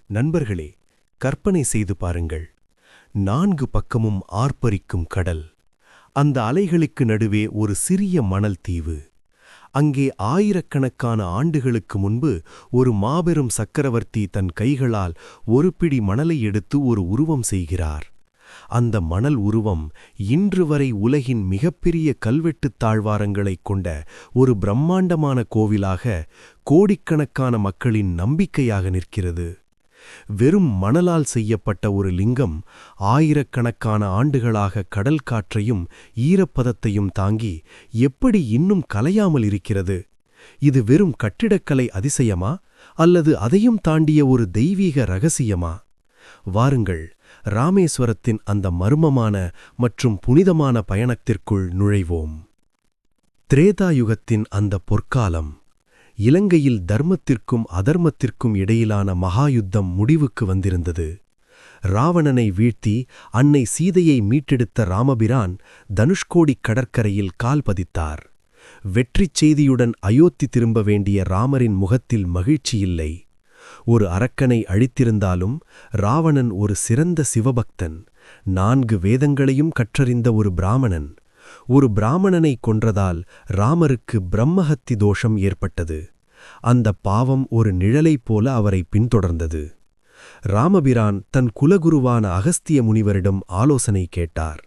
நண்பர்களே, கற்பனை செய்து பாருங்கள். 4 பக்கமும் ஆர்ப்பரிக்கும் கடல். அந்த அலைகளுக்கு நடுவே ஒரு சிறிய மணல் தீவு. அங்கே ஆயிரக்கணக்கான ஆண்டுகளுக்கு முன்பு ஒரு மாபெரும் சக்கரவர்த்தி தன் கைகளால் ஒரு பிடி மணலை எடுத்து ஒரு உருவம் செய்கிறார். அந்த மணல் உருவம் இன்று வரை உலகின் மிகப்பெரிய கல்வெட்டுத் தாழ்வாரங்களைக் கொண்ட ஒரு பிரம்மாண்டமான கோவிலாக, கோடிக்கணக்கான மக்களின் நம்பிக்கையாக நிற்கிறது. வெறும் மணலால் செய்யப்பட்ட ஒரு லிங்கம் ஆயிரக்கணக்கான ஆண்டுகளாக கடல் காற்றையும் ஈரப்பதத்தையும் தாங்கி எப்படி இன்னும் கலையாமல் இருக்கிறது? இது வெறும் கட்டிடக்கலை அதிசயமா, அல்லது அதையும் தாண்டிய ஒரு தெய்வீக ரகசியமா? வாருங்கள், ராமேஸ்வரத்தின் அந்த மர்மமான மற்றும் புனிதமான பயணத்திற்குள் நுழைவோம். திரேதாயுகத்தின் அந்த பொற்காலம். இலங்கையில் தர்மத்திற்கும் அதர்மத்திற்கும் இடையிலான மகாயுத்தம் முடிவுக்கு வந்திருந்தது. ராவணனை வீழ்த்தி அன்னை சீதையை மீட்டெடுத்த ராமபிரான் தனுஷ்கோடிக் கடற்கரையில் கால் பதித்தார். வெற்றிச் செய்தியுடன் அயோத்தி திரும்ப வேண்டிய ராமரின் முகத்தில் மகிழ்ச்சியில்லை. ஒரு அரக்கனை அழித்திருந்தாலும் ராவணன் ஒரு சிறந்த சிவபக்தன், 4 வேதங்களையும் கற்றறிந்த ஒரு பிராமணன். ஒரு பிராமணனை கொன்றதால் ராமருக்கு பிரம்மஹத்தி தோஷம் ஏற்பட்டது. அந்த பாவம் ஒரு நிழலைப் போல அவரை பின்தொடர்ந்தது. ராமபிரான் தன் குலகுருவான அகஸ்திய முனிவரிடம் ஆலோசனை கேட்டார்.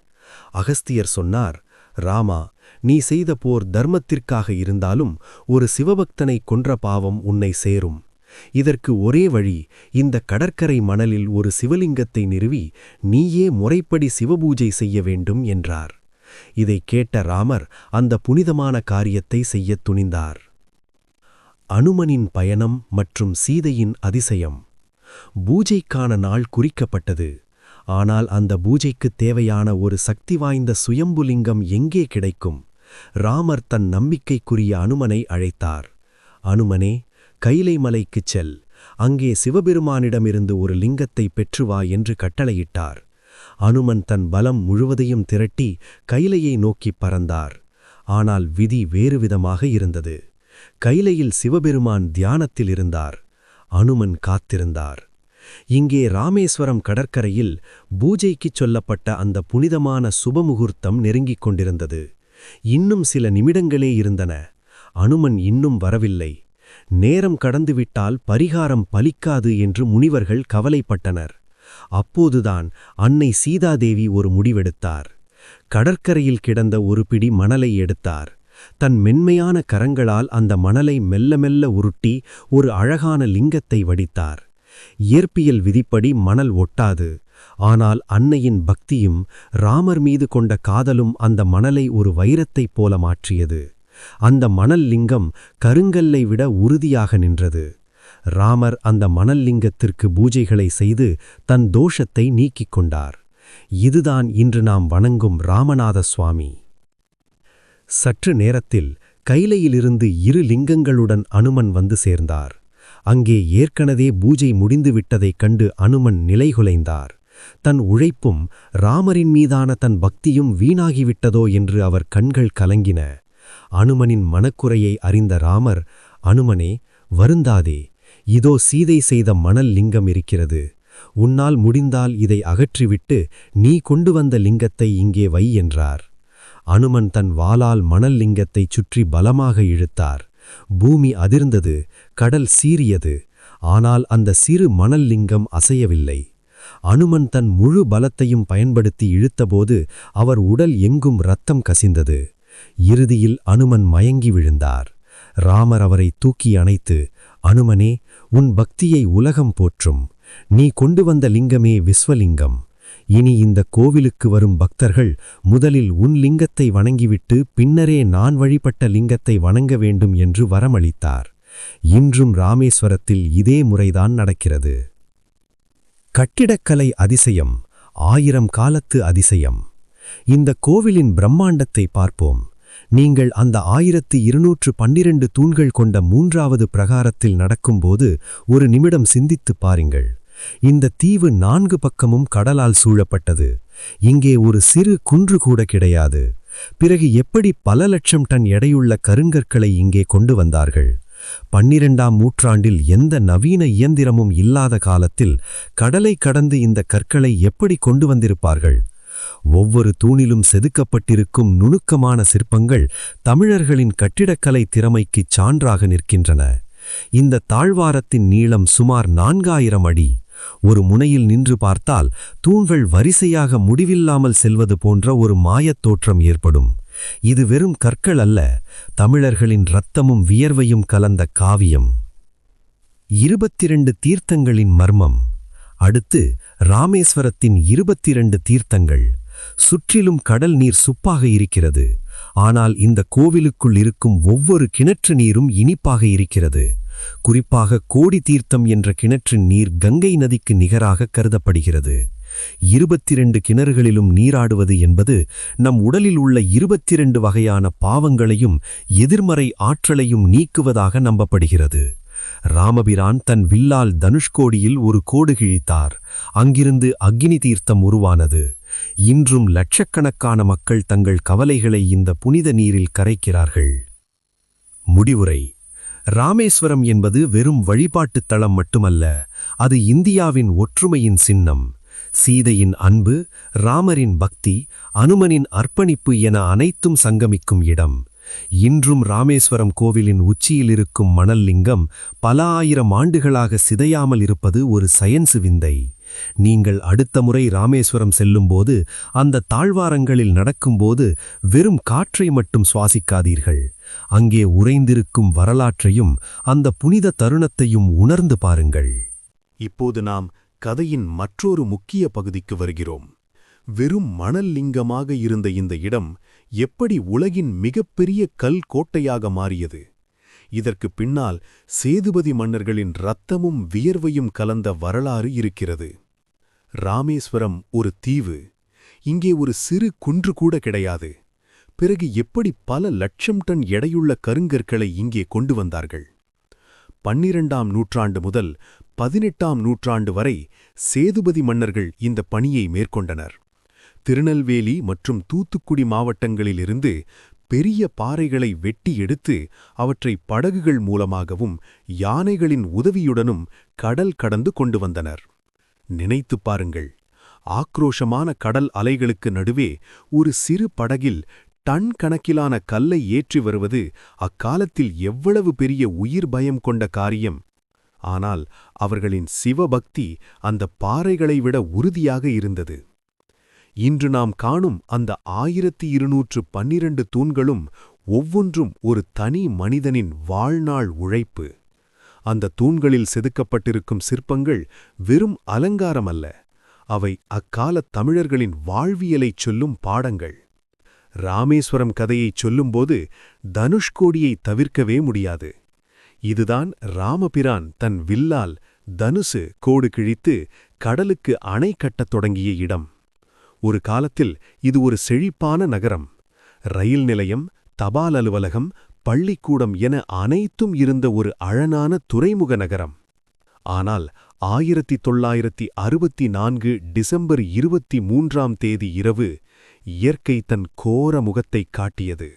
அகஸ்தியர் சொன்னார், ராமா, நீ செய்த போர் தர்மத்திற்காக இருந்தாலும் ஒரு சிவபக்தனை கொன்ற பாவம் உன்னை சேரும். இதற்கு ஒரே வழி, இந்த கடற்கரை மணலில் ஒரு சிவலிங்கத்தை நிறுவி நீயே முறைப்படி சிவபூஜை செய்ய வேண்டும் என்றார். இதைக் கேட்ட ராமர் அந்த புனிதமான காரியத்தை செய்யத் துணிந்தார். அனுமனின் பயணம் மற்றும் சீதையின் அதிசயம். பூஜைக்கான நாள் குறிக்கப்பட்டது. ஆனால் அந்த பூஜைக்குத் தேவையான ஒரு சக்தி வாய்ந்த சுயம்புலிங்கம் எங்கே கிடைக்கும்? ராமர் தன் நம்பிக்கைக்குரிய அனுமனை அழைத்தார். அனுமனே, கைலை மலைக்குச் செல். அங்கே சிவபெருமானிடமிருந்து ஒரு லிங்கத்தை பெற்று வா என்று கட்டளையிட்டார். அனுமன் தன் பலம் முழுவதையும் திரட்டி கைலையை நோக்கிப் பறந்தார். ஆனால் விதி வேறுவிதமாக இருந்தது. கைலையில் சிவபெருமான் தியானத்தில் இருந்தார். அனுமன் காத்திருந்தார். இங்கே ராமேஸ்வரம் கடற்கரையில் பூஜைக்குச் சொல்லப்பட்ட அந்த புனிதமான சுபமுகூர்த்தம் நெருங்கிக் கொண்டிருந்தது. இன்னும் சில நிமிடங்களே இருந்தன. அனுமன் இன்னும் வரவில்லை. நேரம் கடந்துவிட்டால் பரிகாரம் பலிக்காது என்று முனிவர்கள் கவலைப்பட்டனர். அப்போதுதான் அன்னை சீதாதேவி ஒரு முடிவெடுத்தார். கடற்கரையில் கிடந்த ஒரு பிடி மணலை எடுத்தார். தன் மென்மையான கரங்களால் அந்த மணலை மெல்ல மெல்ல உருட்டி ஒரு அழகான லிங்கத்தை வடித்தார். இயற்பியல் விதிப்படி மணல் ஒட்டாது. ஆனால் அன்னையின் பக்தியும் ராமர் மீது கொண்ட காதலும் அந்த மணலை ஒரு வைரத்தைப் போல மாற்றியது. அந்த மணல் லிங்கம் கருங்கல்லை விட உறுதியாக நின்றது. ராமர் அந்த மணல் லிங்கத்திற்கு பூஜைகளை செய்து தன் தோஷத்தை நீக்கிக் கொண்டார். இதுதான் இன்று நாம் வணங்கும் ராமநாத சுவாமி. சற்று நேரத்தில் கைலையிலிருந்து 2 லிங்கங்களுடன் அனுமன் வந்து சேர்ந்தார். அங்கே ஏற்கனவே பூஜை முடிந்துவிட்டதைக் கண்டு அனுமன் நிலைகுலைந்தார். தன் உழைப்பும் ராமரின் மீதான தன் பக்தியும் வீணாகிவிட்டதோ என்று அவர் கண்கள் கலங்கின. அனுமனின் மனக்குறையை அறிந்த ராமர், அனுமனே, வருந்தாதே, இதோ சீதை செய்த மணல் லிங்கம் இருக்கிறது. உன்னால் முடிந்தால் இதை அகற்றிவிட்டு நீ கொண்டு வந்த லிங்கத்தை இங்கே வை என்றார். அனுமன் தன் வாளால் மணல் லிங்கத்தைச் சுற்றி பலமாக இழுத்தார். பூமி அதிர்ந்தது, கடல் சீறியது. ஆனால் அந்த சிறு மணல் லிங்கம் அசையவில்லை. அனுமன் தன் முழு பலத்தையும் பயன்படுத்தி இழுத்தபோது அவர் உடல் எங்கும் இரத்தம் கசிந்தது. இறுதியில் அனுமன் மயங்கி விழுந்தார். ராமர் அவரை தூக்கி அணைத்து, அனுமனே, உன் பக்தியை உலகம் போற்றும். நீ கொண்டு வந்த லிங்கமே விஸ்வலிங்கம். இனி இந்த கோவிலுக்கு வரும் பக்தர்கள் முதலில் உன் லிங்கத்தை வணங்கிவிட்டு பின்னரே நான் வழிபட்ட லிங்கத்தை வணங்க வேண்டும் என்று வரமளித்தார். இன்றும் ராமேஸ்வரத்தில் இதே முறைதான் நடக்கிறது. கட்டிடக்கலை அதிசயம், 1000 காலத்து அதிசயம். இந்த கோவிலின் பிரம்மாண்டத்தை பார்ப்போம். நீங்கள் அந்த 1212 தூண்கள் கொண்ட 3வது பிரகாரத்தில் நடக்கும்போது ஒரு நிமிடம் சிந்தித்துப் பாருங்கள். இந்த தீவு 4 பக்கமும் கடலால் சூழப்பட்டது. இங்கே ஒரு சிறு குன்று கூட கிடையாது. பிறகு எப்படி பல லட்சம் டன் எடையுள்ள கருங்கற்களை இங்கே கொண்டு வந்தார்கள்? 12ஆம் நூற்றாண்டில் எந்த நவீன இயந்திரமும் இல்லாத காலத்தில் கடலை கடந்து இந்த கற்களை எப்படி கொண்டு வந்திருப்பார்கள்? ஒவ்வொரு தூணிலும் செதுக்கப்பட்டிருக்கும் நுணுக்கமான சிற்பங்கள் தமிழர்களின் கட்டிடக்கலை திறமைக்குச் சான்றாக நிற்கின்றன. இந்த தாழ்வாரத்தின் நீளம் சுமார் 4000 அடி. ஒரு முனையில் நின்று பார்த்தால் தூண்கள் வரிசையாக முடிவில்லாமல் செல்வது போன்ற ஒரு மாயத் தோற்றம் ஏற்படும். இது வெறும் கற்கள் அல்ல, தமிழர்களின் இரத்தமும் வியர்வையும் கலந்த காவியம். 22 தீர்த்தங்களின் மர்மம். அடுத்து ராமேஸ்வரத்தின் 22 தீர்த்தங்கள். சுற்றிலும் கடல் நீர் சுப்பாக இருக்கிறது. ஆனால் இந்த கோவிலுக்குள் இருக்கும் ஒவ்வொரு கிணற்று நீரும் இனிப்பாக இருக்கிறது. குறிப்பாக கோடி தீர்த்தம் என்ற கிணற்றின் நீர் கங்கை நதிக்கு நிகராக கருதப்படுகிறது. 22 கிணறுகளிலும் நீராடுவது என்பது நம் உடலில் உள்ள 22 வகையான பாவங்களையும் எதிர்மறை ஆற்றலையும் நீக்குவதாக நம்பப்படுகிறது. ராமபிரான் தன் வில்லால் தனுஷ்கோடியில் ஒரு கோடு கிழித்தார். அங்கிருந்து அக்னி தீர்த்தம் உருவானது. இன்றும் லட்சக்கணக்கான மக்கள் தங்கள் கவலைகளை இந்த புனித நீரில் கரைக்கிறார்கள். முடிவுரை. ராமேஸ்வரம் என்பது வெறும் வழிபாட்டுத் தளம் மட்டுமல்ல, அது இந்தியாவின் ஒற்றுமையின் சின்னம். சீதையின் அன்பு, ராமரின் பக்தி, அனுமனின் அர்ப்பணிப்பு என அனைத்தும் சங்கமிக்கும் இடம். இன்றும் ராமேஸ்வரம் கோவிலின் உச்சியில் இருக்கும் மணல் லிங்கம் பல ஆயிரம் ஆண்டுகளாக சிதையாமல் இருப்பது ஒரு சயன்ஸ் விந்தை. நீங்கள் அடுத்த முறை ராமேஸ்வரம் செல்லும்போது அந்த தாழ்வாரங்களில் நடக்கும்போது வெறும் காற்றை மட்டும் சுவாசிக்காதீர்கள். அங்கே உறைந்திருக்கும் வரலாற்றையும் அந்த புனித தருணத்தையும் உணர்ந்து பாருங்கள். இப்போது நாம் கதையின் மற்றொரு முக்கிய பகுதிக்கு வருகிறோம். வெறும் மணல் லிங்கமாக இருந்த இந்த இடம் எப்படி உலகின் மிகப்பெரிய கல் கோட்டையாக மாறியது? இதற்கு பின்னால் சேதுபதி மன்னர்களின் இரத்தமும் வியர்வையும் கலந்த வரலாறு இருக்கிறது. ராமேஸ்வரம் ஒரு தீவு. இங்கே ஒரு சிறு குன்று கூட கிடையாது. பிறகு எப்படி பல லட்சம் டன் எடையுள்ள கருங்கற்களை இங்கே கொண்டு வந்தார்கள்? 12ஆம் நூற்றாண்டு முதல் 18ஆம் நூற்றாண்டு வரை சேதுபதி மன்னர்கள் இந்த பணியை மேற்கொண்டனர். திருநெல்வேலி மற்றும் தூத்துக்குடி மாவட்டங்களிலிருந்து பெரிய பாறைகளை வெட்டி எடுத்து அவற்றை படகுகள் மூலமாகவும் யானைகளின் உதவியுடனும் கடல் கடந்து கொண்டு வந்தனர். நினைத்துப் பாருங்கள், ஆக்ரோஷமான கடல் அலைகளுக்கு நடுவே ஒரு சிறு படகில் டன் கணக்கிலான கல்லை ஏற்றி வருவது அக்காலத்தில் எவ்வளவு பெரிய உயிர் பயம் கொண்ட காரியம்! ஆனால் அவர்களின் சிவபக்தி அந்த பாறைகளை விட உறுதியாக இருந்தது. இன்று நாம் காணும் அந்த 1212 தூண்களும் ஒவ்வொன்றும் ஒரு தனி மனிதனின் வாழ்நாள் உழைப்பு. அந்த தூண்களில் செதுக்கப்பட்டிருக்கும் சிற்பங்கள் வெறும் அலங்காரமல்ல, அவை அக்காலத் தமிழர்களின் வாழ்வியலைச் சொல்லும் பாடங்கள். ராமேஸ்வரம் கதையைச் சொல்லும்போது தனுஷ்கோடியை தவிர்க்கவே முடியாது. இதுதான் ராமபிரான் தன் வில்லால் தனுசு கோடு கிழித்து கடலுக்கு அணை கட்டத் தொடங்கிய இடம். ஒரு காலத்தில் இது ஒரு செழிப்பான நகரம். ரயில் நிலையம், தபால் அலுவலகம், பள்ளிக்கூடம் என அனைத்தும் இருந்த ஒரு அழகான துறைமுக நகரம். ஆனால் 1964 டிசம்பர் 23ஆம் தேதி இரவு இயற்கை தன் கோர முகத்தைக் காட்டியது.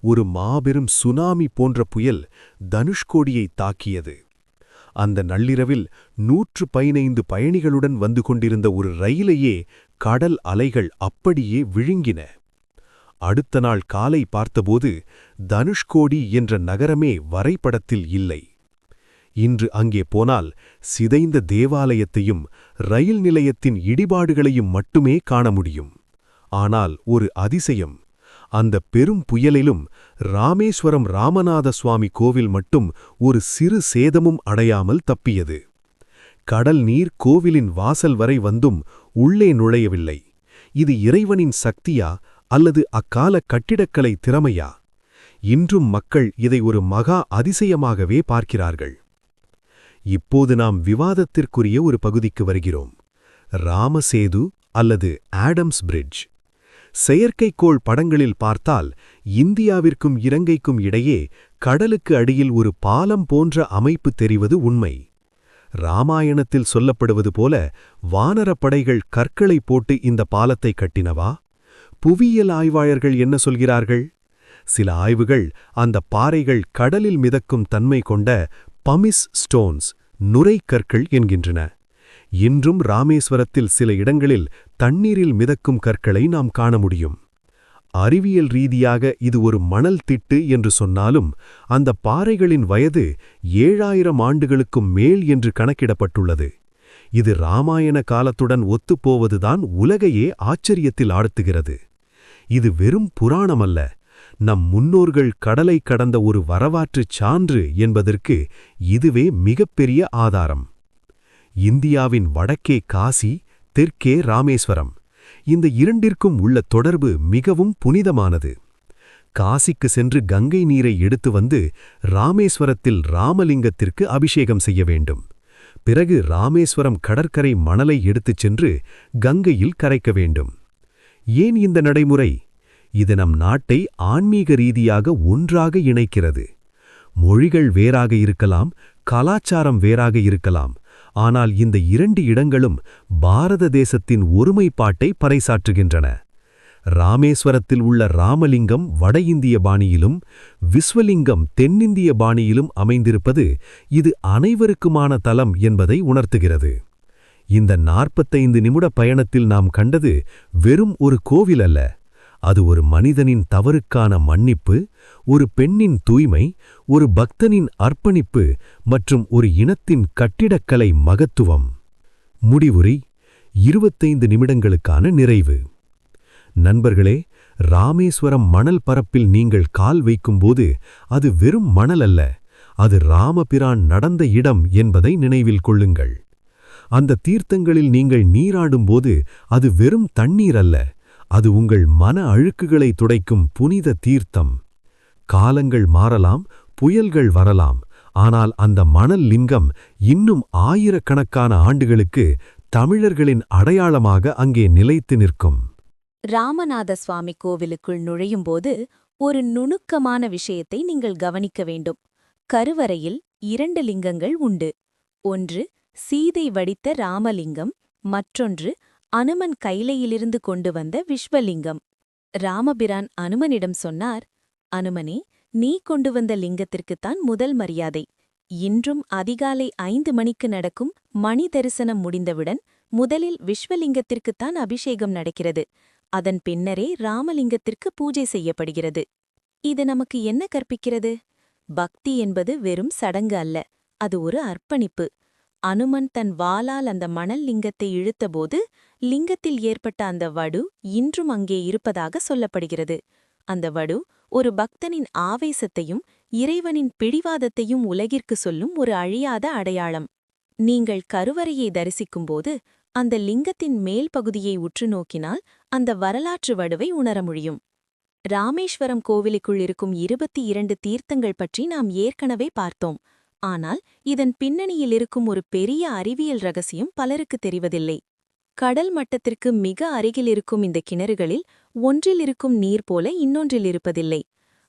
ஒரு மாபெரும் சுனாமி போன்ற புயல் தனுஷ்கோடியை தாக்கியது. அந்த நள்ளிரவில் 115 பயணிகளுடன் வந்து கொண்டிருந்த ஒரு ரயிலையே கடல் அலைகள் அப்படியே விழுங்கின. அடுத்த நாள் காலை பார்த்தபோது தனுஷ்கோடி என்ற நகரமே வரைபடத்தில் இல்லை. இன்று அங்கே போனால் சிதைந்த தேவாலயத்தையும் ரயில் நிலையத்தின் இடிபாடுகளையும் மட்டுமே காண முடியும். ஆனால் ஒரு அதிசயம், அந்த பெரும் புயலிலும் ராமேஸ்வரம் ராமநாத சுவாமி கோவில் மட்டும் ஒரு சிறு சேதமும் அடையாமல் தப்பியது. கடல் நீர் கோவிலின் வாசல் வரை வந்தும் உள்ளே நுழையவில்லை. இது இறைவனின் சக்தியா அல்லது அக்கால கட்டிடக்கலை திறமையா? இன்றும் மக்கள் இதை ஒரு மகா அதிசயமாகவே பார்க்கிறார்கள். இப்போது நாம் விவாதத்திற்குரிய ஒரு பகுதிக்கு வருகிறோம். ராமசேது அல்லது ஆடம்ஸ் பிரிட்ஜ். செயற்கைக்கோள் படங்களில் பார்த்தால் இந்தியாவிற்கும் இலங்கைக்கும் இடையே கடலுக்கு அடியில் ஒரு பாலம் போன்ற அமைப்பு தெரிவது உண்மை. ராமாயணத்தில் சொல்லப்படுவது போல வானரப் படைகள் கற்களை போட்டு இந்த பாலத்தை கட்டினவா? புவியியல் ஆய்வாளர்கள் என்ன சொல்கிறார்கள்? சில ஆய்வுகள் அந்த பாறைகள் கடலில் மிதக்கும் தன்மை கொண்ட பமிஸ் ஸ்டோன்ஸ் நுரைக்கற்கள் என்கின்றன. இன்றும் ராமேஸ்வரத்தில் சில இடங்களில் தண்ணீரில் மிதக்கும் கற்களை நாம் காண முடியும். அறிவியல் ரீதியாக இது ஒரு மணல் திட்டு என்று சொன்னாலும் அந்த பாறைகளின் வயது 7000 ஆண்டுகளுக்கும் மேல் என்று கணக்கிடப்பட்டுள்ளது. இது இராமாயண காலத்துடன் ஒத்துப்போவதுதான் உலகையே ஆச்சரியத்தில் ஆழ்த்துகிறது. இது வெறும் புராணமல்ல, நம் முன்னோர்கள் கடலை கடந்த ஒரு வரலாற்றுச் சான்று என்பதற்கு இதுவே மிகப்பெரிய ஆதாரம். இந்தியாவின் வடக்கே காசி, தெற்கே ராமேஸ்வரம். இந்த இரண்டிற்கும் உள்ள தொடர்பு மிகவும் புனிதமானது. காசிக்கு சென்று கங்கை நீரை எடுத்து வந்து ராமேஸ்வரத்தில் ராமலிங்கத்திற்கு அபிஷேகம் செய்ய வேண்டும். பிறகு ராமேஸ்வரம் கடற்கரை மணலை எடுத்துச் சென்று கங்கையில் கரைக்க வேண்டும். ஏன் இந்த நடைமுறை? இது நம் நாட்டை ஆன்மீக ரீதியாக ஒன்றாக இணைக்கிறது. மொழிகள் வேறாக இருக்கலாம், கலாச்சாரம் வேறாக இருக்கலாம், ஆனால் இந்த இரண்டு இடங்களும் பாரத தேசத்தின் ஒருமைப்பாட்டை பறைசாற்றுகின்றன. ராமேஸ்வரத்தில் உள்ள ராமலிங்கம் வட இந்திய பாணியிலும் விஸ்வலிங்கம் தென்னிந்திய பாணியிலும் அமைந்திருப்பது இது அனைவருக்குமான தலம் என்பதை உணர்த்துகிறது. இந்த 45 நிமிட பயணத்தில் நாம் கண்டது வெறும் ஒரு கோவில் அல்ல, அது ஒரு மனிதனின் தவறுக்கான மன்னிப்பு, ஒரு பெண்ணின் தூய்மை, ஒரு பக்தனின் அர்ப்பணிப்பு மற்றும் ஒரு இனத்தின் கட்டிடக்கலை மகத்துவம். முடிவுரை: 25 நிமிடங்களுக்கான நிறைவு. நண்பர்களே, ராமேஸ்வரம் மணல் பரப்பில் நீங்கள் கால் வைக்கும்போது அது வெறும் மணல் அல்ல, அது ராமபிரான் நடந்த இடம் என்பதை நினைவில் கொள்ளுங்கள். அந்த தீர்த்தங்களில் நீங்கள் நீராடும்போது அது வெறும் தண்ணீர் அல்ல, அது உங்கள் மன அழுக்குகளை துடைக்கும் புனித தீர்த்தம். காலங்கள் மாறலாம், புயல்கள் வரலாம், ஆனால் அந்த மணல் லிங்கம் இன்னும் ஆயிரக்கணக்கான ஆண்டுகளுக்கு தமிழர்களின் அடையாளமாக அங்கே நிலைத்து நிற்கும். ராமநாத சுவாமி கோவிலுக்குள் நுழையும்போது ஒரு நுணுக்கமான விஷயத்தை நீங்கள் கவனிக்க வேண்டும். கருவறையில் 2 லிங்கங்கள் உண்டு. ஒன்று சீதை வடித்த ராமலிங்கம், மற்றொன்று அனுமன் கைலையிலிருந்து கொண்டு வந்த விஸ்வலிங்கம். ராமபிரான் அனுமனிடம் சொன்னார், அனுமனே, நீ கொண்டு வந்த லிங்கத்திற்குத்தான் முதல் மரியாதை. இன்றும் அதிகாலை 5 மணிக்கு நடக்கும் மணி தரிசனம் முடிந்தவுடன் முதலில் விஸ்வலிங்கத்திற்குத்தான் அபிஷேகம் நடக்கிறது. அதன் பின்னரே ராமலிங்கத்திற்கு பூஜை செய்யப்படுகிறது. இது நமக்கு என்ன கற்பிக்கிறது? பக்தி என்பது வெறும் சடங்கு அல்ல, அது ஒரு அர்ப்பணிப்பு. அனுமன் தன் வாளால் அந்த மணல் லிங்கத்தை இழுத்தபோது லிங்கத்தில் ஏற்பட்ட அந்த வடு இன்றும் அங்கே இருப்பதாக சொல்லப்படுகிறது. அந்த வடு ஒரு பக்தனின் ஆவேசத்தையும் இறைவனின் பிடிவாதத்தையும் உலகிற்கு சொல்லும் ஒரு அழியாத அடையாளம். நீங்கள் கருவறையை தரிசிக்கும்போது அந்த லிங்கத்தின் மேல் பகுதியை உற்று நோக்கினால் அந்த வரலாற்று வடுவை உணர முடியும். ராமேஸ்வரம் கோவிலுக்குள் இருக்கும் 22 தீர்த்தங்கள் பற்றி நாம் ஏற்கனவே பார்த்தோம். ஆனால் இதன் பின்னணியில் இருக்கும் ஒரு பெரிய அறிவியல் ரகசியம் பலருக்கு தெரிவதில்லை. கடல் மட்டத்திற்கு மிக அருகில் இருக்கும் இந்த கிணறுகளில் ஒன்றில் இருக்கும் நீர் போல இன்னொன்றில் இருப்பதில்லை.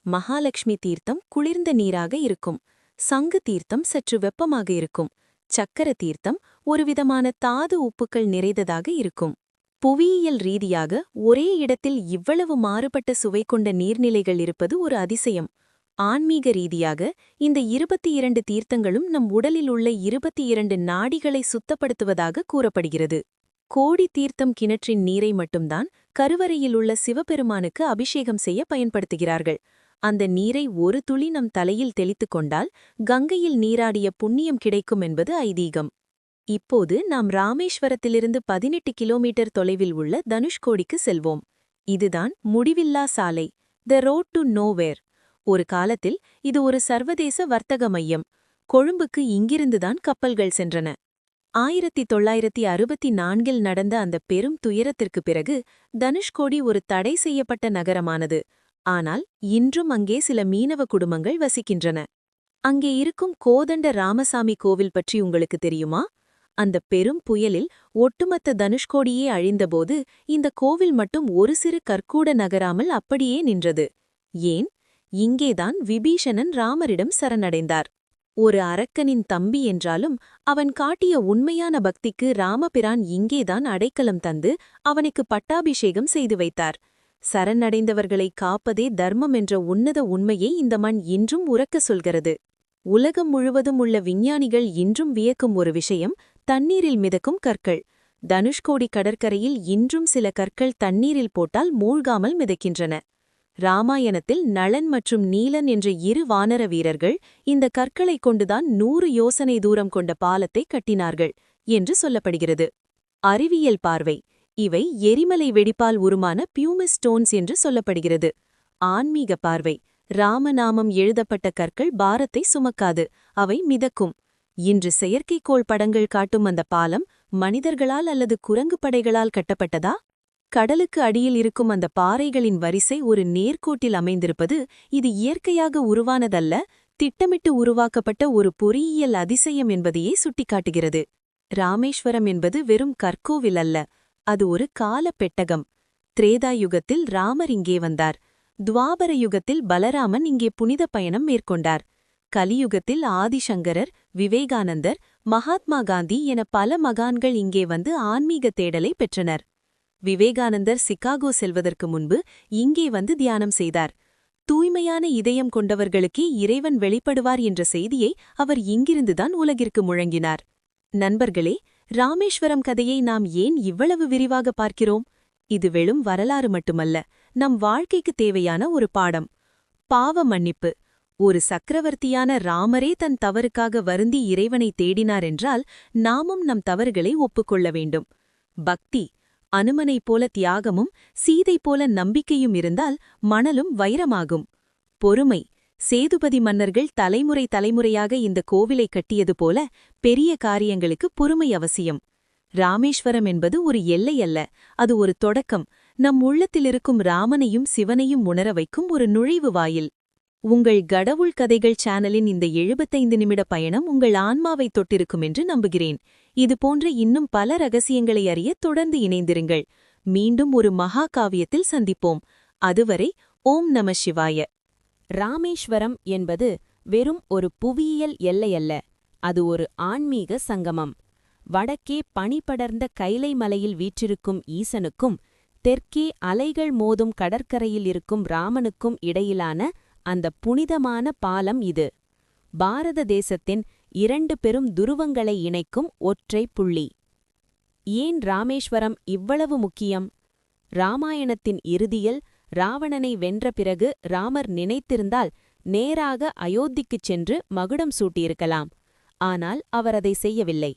மகாலட்சுமி தீர்த்தம் குளிர்ந்த நீராக இருக்கும், சங்கு தீர்த்தம் சற்று வெப்பமாக இருக்கும், சக்கர தீர்த்தம் ஒருவிதமான தாது உப்புக்கள் நிறைந்ததாக இருக்கும். புவியியல் ரீதியாக ஒரே இடத்தில் இவ்வளவு மாறுபட்ட சுவை கொண்ட நீர்நிலைகள் இருப்பது ஒரு அதிசயம். ஆன்மீக ரீதியாக இந்த 22 தீர்த்தங்களும் நம் உடலில் உள்ள 22 நாடிகளை சுத்தப்படுத்துவதாக கூறப்படுகிறது. கோடி தீர்த்தம் கிணற்றின் நீரை மட்டும்தான் கருவறையில் உள்ள சிவபெருமானுக்கு அபிஷேகம் செய்ய பயன்படுத்துகிறார்கள். அந்த நீரை ஒரு துளி நம் தலையில் தெளித்துக் கொண்டால் கங்கையில் நீராடிய புண்ணியம் கிடைக்கும் என்பது ஐதீகம். இப்போது நாம் ராமேஸ்வரத்திலிருந்து 18 கிலோமீட்டர் தொலைவில் உள்ள தனுஷ்கோடிக்கு செல்வோம். இதுதான் முடிவில்லா சாலை, த ரோட் டு நோவேர். ஒரு காலத்தில் இது ஒரு சர்வதேச வர்த்தக மையம். கொழும்புக்கு இங்கிருந்துதான் கப்பல்கள் சென்றன. 1964இல் நடந்த அந்த பெரும் துயரத்திற்கு பிறகு தனுஷ்கோடி ஒரு தடை செய்யப்பட்ட நகரமானது. ஆனால் இன்றும் அங்கே சில மீனவ குடும்பங்கள் வசிக்கின்றன. அங்கே இருக்கும் கோதண்ட ராமசாமி கோவில் பற்றி உங்களுக்கு தெரியுமா? அந்த பெரும் புயலில் ஒட்டுமொத்த தனுஷ்கோடியே அழிந்தபோது இந்த கோவில் மட்டும் ஒரு சிறு கற்கூட நகராமல் அப்படியே நின்றது. ஏன்? இங்கேதான் விபீஷணன் ராமரிடம் சரணடைந்தார். ஒரு அரக்கனின் தம்பி என்றாலும் அவன் காட்டிய உண்மையான பக்திக்கு ராமபிரான் இங்கேதான் அடைக்கலம் தந்து அவனுக்கு பட்டாபிஷேகம் செய்து வைத்தார். சரணடைந்தவர்களை காப்பதே தர்மம் என்ற உன்னத உண்மையை இந்த மண் இன்றும் உரக்க சொல்கிறது. உலகம் முழுவதும் உள்ள விஞ்ஞானிகள் இன்றும் வியக்கும் ஒரு விஷயம் தண்ணீரில் மிதக்கும் கற்கள். தனுஷ்கோடி கடற்கரையில் இன்றும் சில கற்கள் தண்ணீரில் போட்டால் மூழ்காமல் மிதக்கின்றன. ராமாயணத்தில் நளன் மற்றும் நீலன் என்ற இரு வானர வீரர்கள் இந்த கற்களைக் கொண்டுதான் 100 யோசனை தூரம் கொண்ட பாலத்தை கட்டினார்கள் என்று சொல்லப்படுகிறது. அறிவியல் பார்வை: இவை எரிமலை வெடிப்பால் உருமான பியூமிஸ் ஸ்டோன்ஸ் என்று சொல்லப்படுகிறது. ஆன்மீக பார்வை: ராமநாமம் எழுதப்பட்ட கற்கள் பாரத்தை சுமக்காது, அவை மிதக்கும். இன்று செயற்கைக்கோள் படங்கள் காட்டும் அந்த பாலம் மனிதர்களால் அல்லது குரங்கு படைகளால் கட்டப்பட்டதா? கடலுக்கு அடியில் இருக்கும் அந்த பாறைகளின் வரிசை ஒரு நேர்கோட்டில் அமைந்திருப்பது இது இயற்கையாக உருவானதல்ல, திட்டமிட்டு உருவாக்கப்பட்ட ஒரு பொறியியல் அதிசயம் என்பதையே சுட்டிக்காட்டுகிறது. ராமேஸ்வரம் என்பது வெறும் கற்கோவில் அல்ல, அது ஒரு கால பெட்டகம். திரேதா யுகத்தில் ராமர் இங்கே வந்தார். துவாபர யுகத்தில் பலராமன் இங்கே புனித பயணம் மேற்கொண்டார். கலியுகத்தில் ஆதிசங்கரர், விவேகானந்தர், மகாத்மா காந்தி என பல மகான்கள் இங்கே வந்து ஆன்மீக தேடலை பெற்றனர். விவேகானந்தர் சிகாகோ செல்வதற்கு முன்பு இங்கே வந்து தியானம் செய்தார். தூய்மையான இதயம் கொண்டவர்களுக்கே இறைவன் வெளிப்படுவார் என்ற செய்தியை அவர் இங்கிருந்துதான் உலகிற்கு முழங்கினார். நண்பர்களே, ராமேஸ்வரம் கதையை நாம் ஏன் இவ்வளவு விரிவாக பார்க்கிறோம்? இது வெறும் வரலாறு மட்டுமல்ல, நம் வாழ்க்கைக்கு தேவையான ஒரு பாடம். பாவ மன்னிப்பு. ஒரு சக்கரவர்த்தியான ராமரே தன் தவறுக்காக வருந்தி இறைவனை தேடினார் என்றால் நாமும் நம் தவறுகளை ஒப்புக்கொள்ள வேண்டும். பக்தி. அனுமனைப் போல தியாகமும் சீதை போல நம்பிக்கையும் இருந்தால் மணலும் வைரமாகும். பொறுமை. சேதுபதி மன்னர்கள் தலைமுறை தலைமுறையாக இந்த கோவிலை கட்டியது போல பெரிய காரியங்களுக்கு பொறுமை அவசியம். ராமேஸ்வரம் என்பது ஒரு எல்லை அல்ல, அது ஒரு தொடக்கம். நம் உள்ளத்திலிருக்கும் ராமனையும் சிவனையும் உணர வைக்கும் ஒரு நுழைவு வாயில். உங்கள் கடவுள் கதைகள் சேனலின் இந்த 75 நிமிட பயணம் உங்கள் ஆன்மாவை தொட்டிருக்கும் என்று நம்புகிறேன். இதுபோன்ற இன்னும் பல ரகசியங்களை அறிய தொடர்ந்து இணைந்திருங்கள். மீண்டும் ஒரு மகா காவியத்தில் சந்திப்போம். அதுவரை ஓம் நம சிவாய. ராமேஸ்வரம் என்பது வெறும் ஒரு புவியியல் எல்லையல்ல, அது ஒரு ஆன்மீக சங்கமம். வடக்கே பனிபடர்ந்த கைலை மலையில் வீற்றிருக்கும் ஈசனுக்கும் தெற்கே அலைகள் மோதும் கடற்கரையில் இருக்கும் ராமனுக்கும் இடையிலான அந்த புனிதமான பாலம் இது. பாரத தேசத்தின் 2 பெரும் துருவங்களை இணைக்கும் ஒற்றை புள்ளி. ஏன் ராமேஸ்வரம் இவ்வளவு முக்கியம்? ராமாயணத்தின் இறுதியில் ராவணனை வென்ற பிறகு ராமர் நினைத்திருந்தால் நேராக அயோத்திக்குச் சென்று மகுடம் சூட்டியிருக்கலாம். ஆனால் அவர் அதை செய்யவில்லை.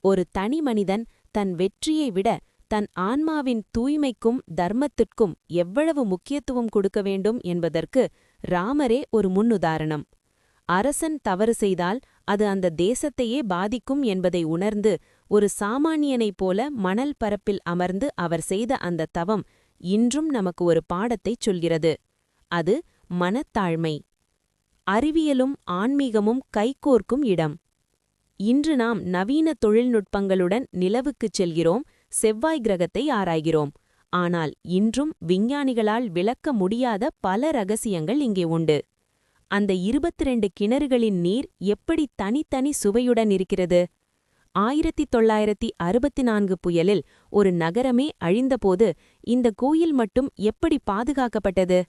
ஒரு தனி மனிதன் தன் வெற்றியை விட தன் ஆன்மாவின் தூய்மைக்கும் தர்மத்திற்கும் எவ்வளவு முக்கியத்துவம் கொடுக்க வேண்டும் என்பதற்கு ராமரே ஒரு முன்னுதாரணம். அரசன் தவறு செய்தால் அது அந்த தேசத்தையே பாதிக்கும் என்பதை உணர்ந்து ஒரு சாமானியனைப் போல மணல் பரப்பில் அமர்ந்து அவர் செய்த அந்த தவம் இன்றும் நமக்கு ஒரு பாடத்தைச் சொல்கிறது. அது மனத்தாழ்மை. அறிவியலும் ஆன்மீகமும் கைகோர்க்கும் இடம். இன்று நாம் நவீன தொழில்நுட்பங்களுடன் நிலவுக்குச் செல்கிறோம், செவ்வாய் கிரகத்தை ஆராய்கிறோம். ஆனால் இன்றும் விஞ்ஞானிகளால் விளக்க முடியாத பல ரகசியங்கள் இங்கே உண்டு. அந்த 22 கிணறுகளின் நீர் எப்படி தனித்தனி சுவையுடன் இருக்கிறது? 1964 புயலில் ஒரு நகரமே அழிந்தபோது இந்த கோயில் மட்டும் எப்படி பாதுகாக்கப்பட்டது?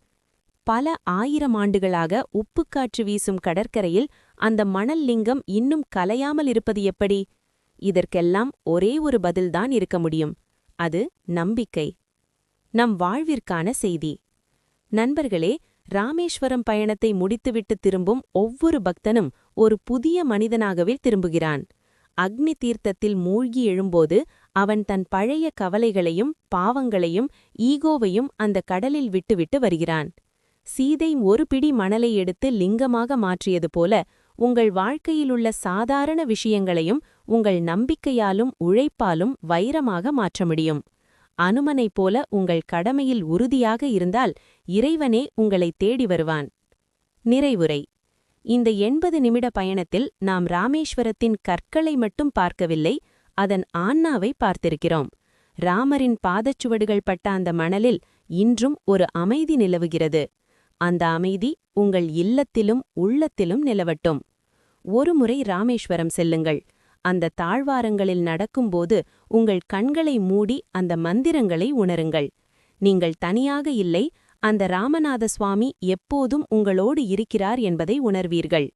பல 1000 ஆண்டுகளாக உப்புக்காற்று வீசும் கடற்கரையில் அந்த மணல் லிங்கம் இன்னும் கலையாமல் இருப்பது எப்படி? இதற்கெல்லாம் ஒரே ஒரு பதில்தான் இருக்க முடியும். அது நம்பிக்கை. நம் வாழ்விற்கான செய்தி. நண்பர்களே, ராமேஸ்வரம் பயணத்தை முடித்துவிட்டு திரும்பும் ஒவ்வொரு பக்தனும் ஒரு புதிய மனிதனாகவே திரும்புகிறான். அக்னி தீர்த்தத்தில் மூழ்கி எழும்போது அவன் தன் பழைய கவலைகளையும் பாவங்களையும் ஈகோவையும் அந்த கடலில் விட்டுவிட்டு வருகிறான். சீதை ஒரு பிடி மணலை எடுத்து லிங்கமாக மாற்றியது போல உங்கள் வாழ்க்கையிலுள்ள சாதாரண விஷயங்களையும் உங்கள் நம்பிக்கையாலும் உழைப்பாலும் வைரமாக மாற்ற முடியும். அனுமனைப் போல உங்கள் கடமையில் உறுதியாக இருந்தால் இறைவனே உங்களை தேடி வருவான். நிறைவுரை. இந்த 80 நிமிட பயணத்தில் நாம் ராமேஸ்வரத்தின் கற்களை மட்டும் பார்க்கவில்லை, அதன் ஆன்மாவை பார்த்திருக்கிறோம். ராமரின் பாதச்சுவடுகள் பட்ட அந்த மணலில் இன்றும் ஒரு அமைதி நிலவுகிறது. அந்த அமைதி உங்கள் இல்லத்திலும் உள்ளத்திலும் நிலவட்டும். ஒருமுறை ராமேஸ்வரம் செல்லுங்கள். அந்த தாழ்வாரங்களில் நடக்கும்போது உங்கள் கண்களை மூடி அந்த மந்திரங்களை உணருங்கள். நீங்கள் தனியாக இல்லை, அந்த ராமநாத சுவாமி எப்போதும் உங்களோடு இருக்கிறார் என்பதை உணர்வீர்கள்.